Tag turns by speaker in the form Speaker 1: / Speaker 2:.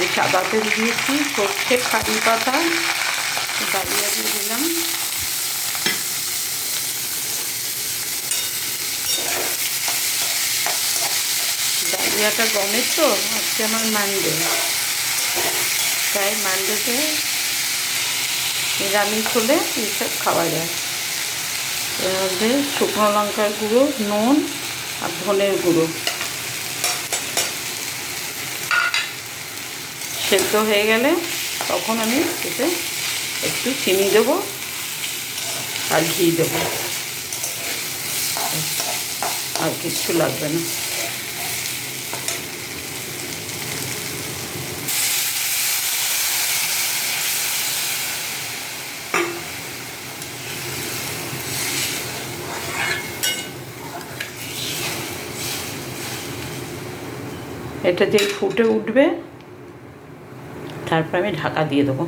Speaker 1: এই সাদা তেল দিয়েছি, সর্ষে, কারি পাতা, ডালিয়া দিয়ে দিলাম। ডালিয়াটা গমের তো, আজকে আমার মানডে, তাই মানডেতে নিরামিষ হলে এইসব খাওয়া যায়। এর মধ্যে শুকনো লঙ্কার গুঁড়ো, নুন আর ধনের গুঁড়ো সেদ্ধ হয়ে গেলে তখন আমি এতে একটু চিনি দেবো আর ঘি দেবো, আর কিচ্ছু লাগবে না। এটা যেই ফুটে উঠবে তারপর আমি ঢাকা দিয়ে দেবো।